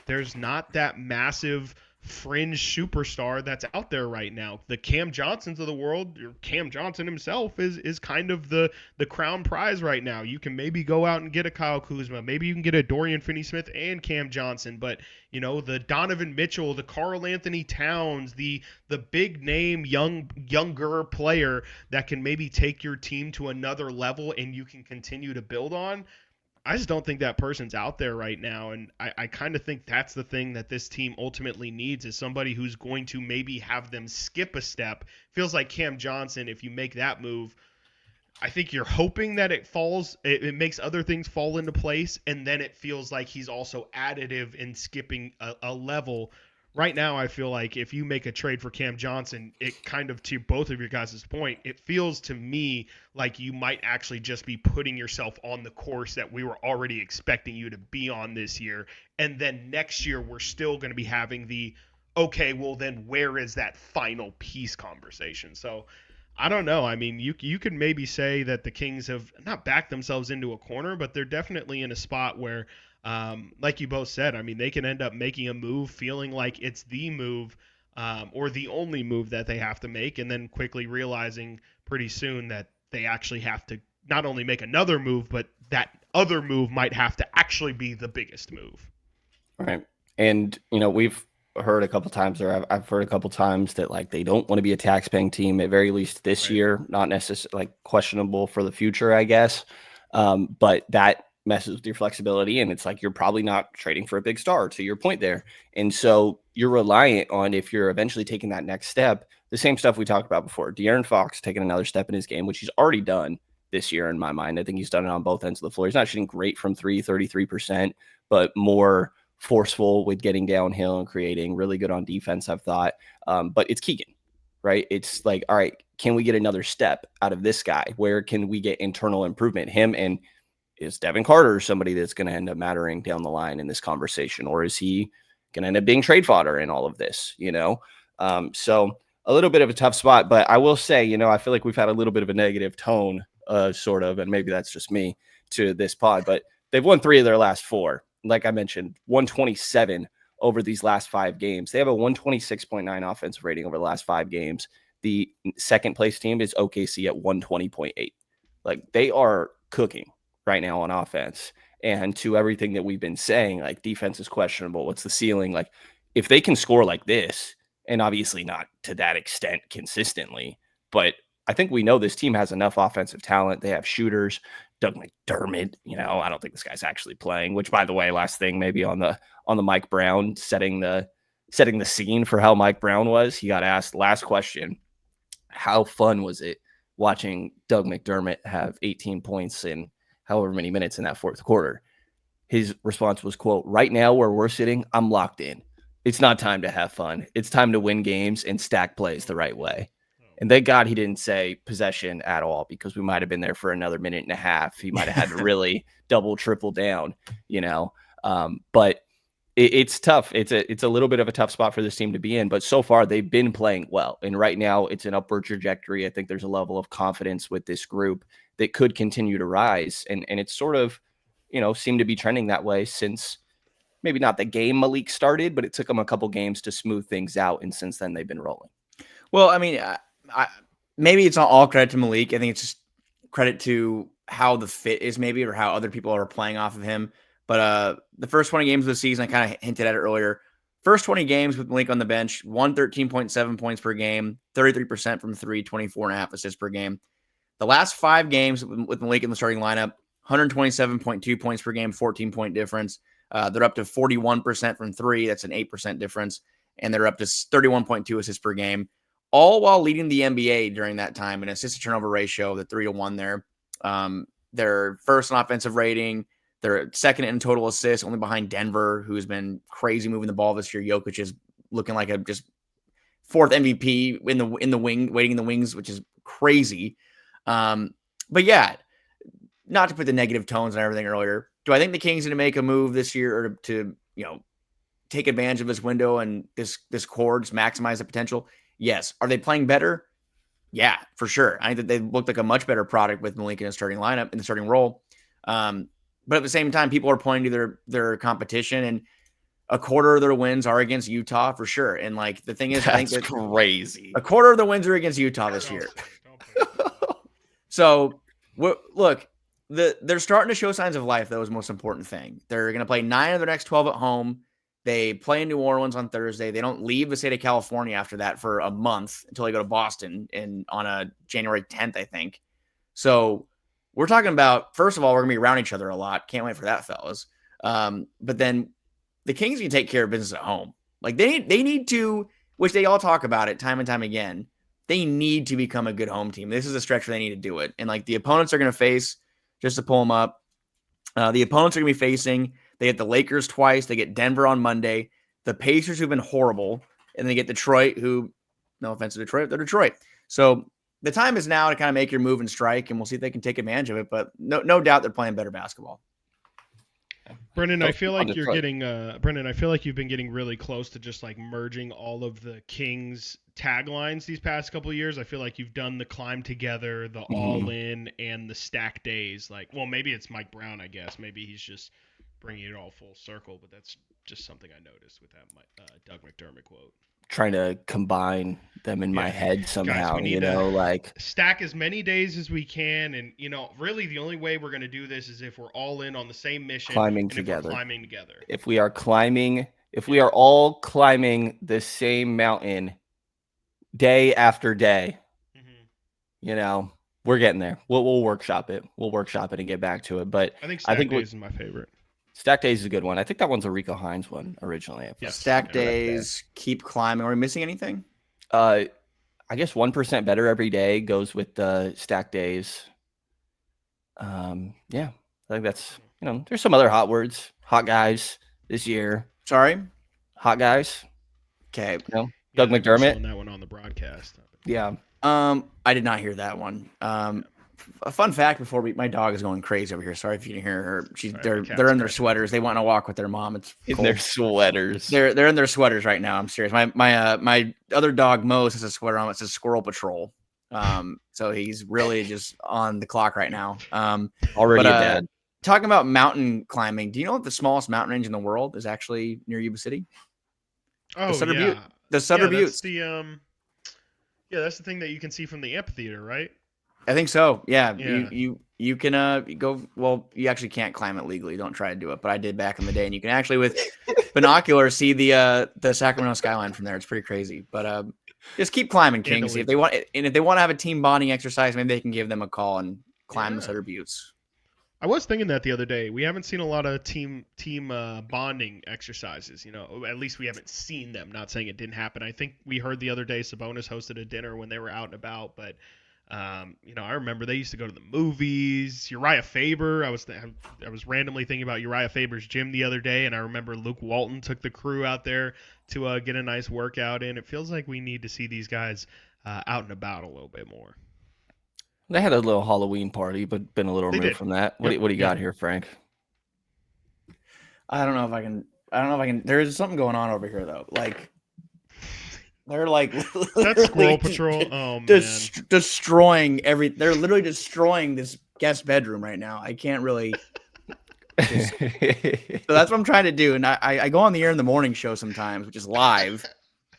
there's not that massive fringe superstar that's out there right now. The Cam Johnsons of the world, or Cam Johnson himself, is kind of the crown prize right now. You can maybe go out and get a Kyle Kuzma. Maybe you can get a Dorian Finney-Smith and Cam Johnson. But, the Donovan Mitchell, the Karl Anthony Towns, the big name younger player that can maybe take your team to another level and you can continue to build on. I just don't think that person's out there right now, and I kind of think that's the thing that this team ultimately needs is somebody who's going to maybe have them skip a step. Feels like Cam Johnson, if you make that move, I think you're hoping that it makes other things fall into place, and then it feels like he's also additive in skipping a level. Right now, I feel like if you make a trade for Cam Johnson, it kind of, to both of your guys' point, it feels to me like you might actually just be putting yourself on the course that we were already expecting you to be on this year. And then next year, we're still going to be having okay, well then where is that final piece conversation? So I don't know. I mean, you could maybe say that the Kings have not backed themselves into a corner, but they're definitely in a spot where, like you both said, I mean, they can end up making a move feeling like it's the move or the only move that they have to make, and then quickly realizing pretty soon that they actually have to not only make another move, but that other move might have to actually be the biggest move. Right. And, we've heard a couple times, or I've heard a couple times that like they don't want to be a tax-paying team at very least this year, not necessarily like questionable for the future, I guess. But that messes with your flexibility, and it's like you're probably not trading for a big star, to your point there. And so you're reliant on, if you're eventually taking that next step, the same stuff we talked about before. De'Aaron Fox taking another step in his game, which he's already done this year in my mind. I think he's done it on both ends of the floor. He's not shooting great from 33%, but more forceful with getting downhill and creating, really good on defense, I've thought. But it's Keegan, right? It's like, all right, can we get another step out of this guy? Where can we get internal improvement? Him, and is Devin Carter somebody that's going to end up mattering down the line in this conversation? Or is he going to end up being trade fodder in all of this, So a little bit of a tough spot, but I will say, I feel like we've had a little bit of a negative tone, sort of, and maybe that's just me to this pod, but they've won 3 of their last 4. Like I mentioned, 127 over these last 5 games. They have a 126.9 offensive rating over the last 5 games. The second place team is OKC at 120.8. Like, they are cooking right now on offense. And to everything that we've been saying, like, defense is questionable. What's the ceiling? Like, if they can score like this, and obviously not to that extent consistently, but I think we know this team has enough offensive talent. They have shooters. Doug McDermott, I don't think this guy's actually playing, which, by the way, last thing maybe on the Mike Brown, setting the scene for how Mike Brown was. He got asked, last question, how fun was it watching Doug McDermott have 18 points in however many minutes in that fourth quarter? His response was, quote, right now where we're sitting, I'm locked in. It's not time to have fun. It's time to win games and stack plays the right way. And thank God he didn't say possession at all, because we might have been there for another minute and a half. He might have had to really double, triple down, But it's tough. It's a little bit of a tough spot for this team to be in. But so far, they've been playing well. And right now, it's an upward trajectory. I think there's a level of confidence with this group that could continue to rise. And it's sort of, seemed to be trending that way since maybe not the game Malik started, but it took them a couple games to smooth things out. And since then, they've been rolling. Well, I mean, maybe it's not all credit to Malik. I think it's just credit to how the fit is, maybe, or how other people are playing off of him. But the first 20 games of the season, I kind of hinted at it earlier. First 20 games with Malik on the bench, 113.7 points per game, 33% from 3, 24.5 assists per game. The last 5 games with Malik in the starting lineup, 127.2 points per game, 14-point difference. They're up to 41% from 3. That's an 8% difference. And they're up to 31.2 assists per game, all while leading the NBA during that time in assist to turnover ratio, the 3-to-1 there. They're first in offensive rating. They're second in total assists, only behind Denver, who's been crazy moving the ball this year. Jokic is looking like a just 4th MVP in the wing, waiting in the wings, which is crazy. But yeah, not to put the negative tones and everything earlier. Do I think the Kings need to make a move this year or to take advantage of this window and this core, just maximize the potential? Yes. Are they playing better? Yeah, for sure. I think that they looked like a much better product with Malik in the starting lineup, in the starting role. But at the same time, people are pointing to their competition, and a quarter of their wins are against Utah for sure. And like the thing is, I think That's that crazy. a quarter of the wins are against Utah this year. So look, they're starting to show signs of life. That was the most important thing. They're going to play 9 of their next 12 at home. They play in New Orleans on Thursday. They don't leave the state of California after that for a month until they go to Boston on a January 10th, I think. So we're talking about, first of all, we're going to be around each other a lot. Can't wait for that, fellas. But then the Kings can take care of business at home. Like they need to, which they all talk about it time and time again. They need to become a good home team. This is a stretch where they need to do it. And like the opponents are going to face, just to pull them up, the opponents are going to be facing, they get the Lakers twice. They get Denver on Monday. The Pacers, who've been horrible. And they get Detroit, who, no offense to Detroit, they're Detroit. So the time is now to kind of make your move and strike, and we'll see if they can take advantage of it. But no doubt they're playing better basketball. Brenden, I feel like you're getting Brenden, I feel like you've been getting really close to just like merging all of the Kings taglines these past couple of years. I feel like you've done the climb together, the all in, and the stack days. Like, well, maybe it's Mike Brown, I guess. Maybe he's just bringing it all full circle, but that's just something I noticed with that Doug McDermott quote. Trying to combine them in my head somehow, guys, we need to like stack as many days as we can. And, really the only way we're going to do this is if we're all in on the same mission. climbing and together. If we're climbing together. If we are all climbing the same mountain day after day, we're getting there. We'll workshop it. We'll workshop it and get back to it. But I think Stack Days is my favorite. Stack Days is a good one. I think that one's a Rico Hines one originally. Yes. Stack Days, keep climbing. Are we missing anything? I guess 1% better every day goes with the Stack Days. I think that's, there's some other hot words. Hot guys this year. Sorry? Hot guys. Okay. Doug McDermott. That one on the broadcast. Yeah. I did not hear that one. A fun fact before my dog is going crazy over here. Sorry if you didn't hear her. They're in their sweaters. They went on a walk with their mom. It's cold. In their sweaters. They're in their sweaters right now. I'm serious. My other dog Mose has a sweater on. It says Squirrel Patrol. So he's really just on the clock right now. Already a dad. Talking about mountain climbing, do you know that the smallest mountain range in the world is actually near Yuba City? Oh, the Sutter Buttes. That's the thing that you can see from the amphitheater, right? I think so. Yeah. You can go. Well, you actually can't climb it legally. Don't try to do it. But I did back in the day, and you can actually with binoculars see the Sacramento skyline from there. It's pretty crazy. But just keep climbing, Kings. If they want to have a team bonding exercise, maybe they can give them a call and climb the Sutter Buttes. I was thinking that the other day. We haven't seen a lot of team bonding exercises. At least we haven't seen them. Not saying it didn't happen. I think we heard the other day Sabonis hosted a dinner when they were out and about. But I remember they used to go to the movies. Uriah Faber. I was randomly thinking about Uriah Faber's gym the other day, and I remember Luke Walton took the crew out there to get a nice workout in. It feels like we need to see these guys out and about a little bit more. They had a little Halloween party, but been a little removed from that. What do you got here, Frank? I don't know if I can. There's something going on over here though. Like they're like that's Squirrel Patrol. Oh man, destroying They're literally destroying this guest bedroom right now. I can't really. So that's what I'm trying to do, and I go on the air in the morning show sometimes, which is live.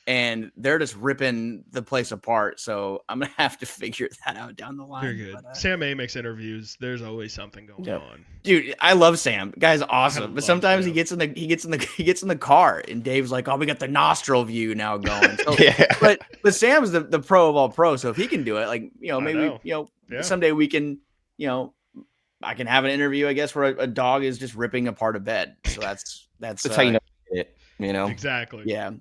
And they're just ripping the place apart. So I'm going to have to figure that out down the line. Very good. But, Sam Amick's interviews, there's always something going on. Dude, I love Sam. The guy's awesome. But sometimes he gets in the car and Dave's like, "Oh, we got the nostril view now going." So, but Sam's the pro of all pros. So if he can do it, like, maybe, someday we can, I can have an interview, I guess, where a dog is just ripping apart a bed. So that's how you know it, Exactly. Yeah.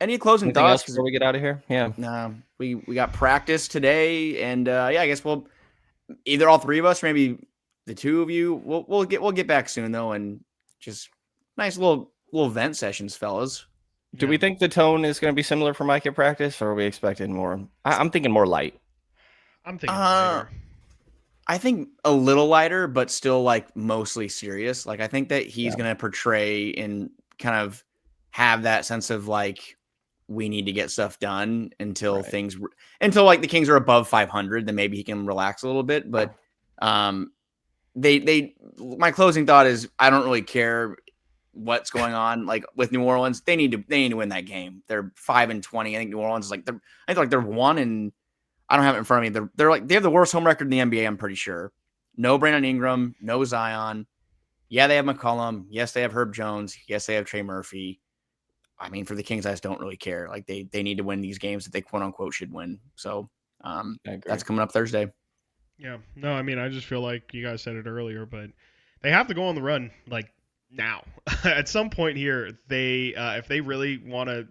Any closing Anything thoughts else before we get out of here? Yeah. No, we got practice today, and I guess we'll either all three of us, or maybe the two of you. We'll get back soon though, and just nice little vent sessions, fellas. Do we think the tone is going to be similar for Mike at practice, or are we expecting more? I'm thinking more light. I'm thinking lighter. I think a little lighter, but still like mostly serious. Like I think that he's going to portray in kind of have that sense of like, we need to get stuff done until Right. until like the Kings are above 500, then maybe he can relax a little bit. But my closing thought is I don't really care what's going on like with New Orleans. They need to win that game. They're 5-20. I think New Orleans is like they're 1 and I don't have it in front of me. They have the worst home record in the NBA, I'm pretty sure. No Brandon Ingram, no Zion. Yeah, they have McCollum. Yes, they have Herb Jones. Yes, they have Trey Murphy. I mean, for the Kings, I just don't really care. Like they need to win these games that they quote unquote should win. So that's coming up Thursday. Yeah. No, I mean, I just feel like you guys said it earlier, but they have to go on the run like now. At some point here, they if they really want to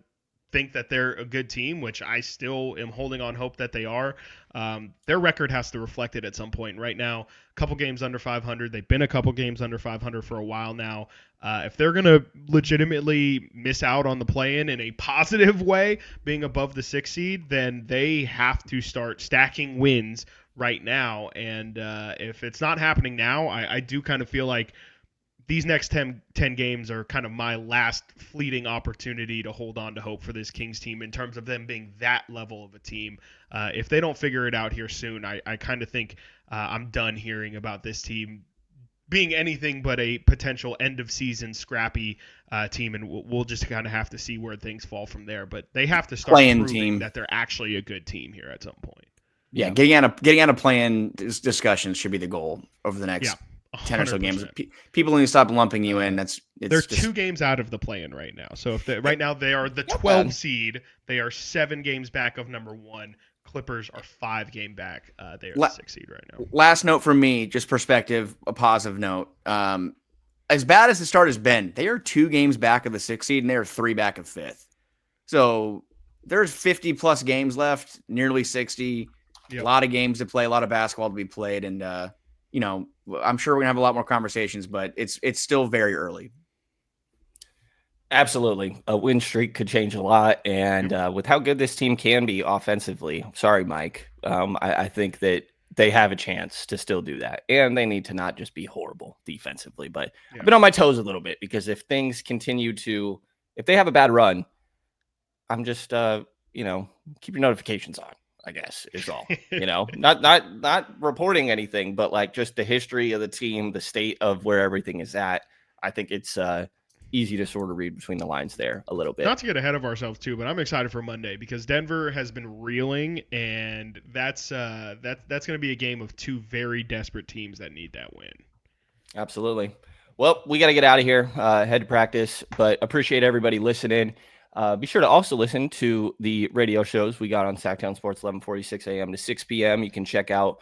think that they're a good team, which I still am holding on hope that they are, their record has to reflect it at some point. Right now, a couple games under 500. They've been a couple games under 500 for a while now. If they're going to legitimately miss out on the play-in in a positive way, being above the 6 seed, then they have to start stacking wins right now. And if it's not happening now, I do kind of feel like these next 10 games are kind of my last fleeting opportunity to hold on to hope for this Kings team in terms of them being that level of a team. If they don't figure it out here soon, I kind of think I'm done hearing about this team being anything but a potential end-of-season scrappy team, and we'll just kind of have to see where things fall from there. But they have to start proving that they're actually a good team here at some point. Yeah, getting out of play-in discussions should be the goal over the next 10 or so games. People need to stop lumping you in. They're 2 games out of the play-in right now. So if right now they are the 12 seed, they are 7 games back of number 1. Clippers are 5 game back. They are the 6 seed right now. Last note from me, just perspective, a positive note. As bad as the start has been, they are 2 games back of the 6 seed and they are 3 back of 5th. So there's 50 plus games left, nearly 60. Yep. A lot of games to play, a lot of basketball to be played, and I'm sure we're gonna have a lot more conversations, but it's still very early. Absolutely. A win streak could change a lot. And with how good this team can be offensively, sorry, Mike, I think that they have a chance to still do that. And they need to not just be horrible defensively. But I've been on my toes a little bit because if things continue if they have a bad run, I'm just, keep your notifications on, I guess, is all. Not reporting anything, but like just the history of the team, the state of where everything is at. I think it's easy to sort of read between the lines there a little bit. Not to get ahead of ourselves too, but I'm excited for Monday because Denver has been reeling, and that's going to be a game of 2 very desperate teams that need that win. Absolutely. Well, we got to get out of here, head to practice, but appreciate everybody listening. Be sure to also listen to the radio shows we got on Sactown Sports, 11:46 a.m. to 6 p.m. You can check out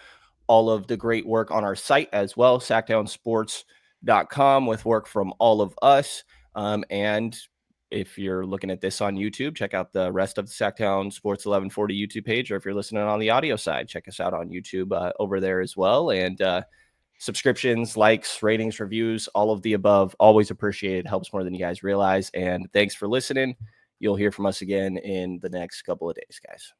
all of the great work on our site as well, sactownsports.com, with work from all of us. And if you're looking at this on YouTube, check out the rest of the Sactown Sports 1140 YouTube page, or if you're listening on the audio side, check us out on YouTube over there as well. And subscriptions, likes, ratings, reviews, all of the above, always appreciated. Helps more than you guys realize. And thanks for listening. You'll hear from us again in the next couple of days, guys.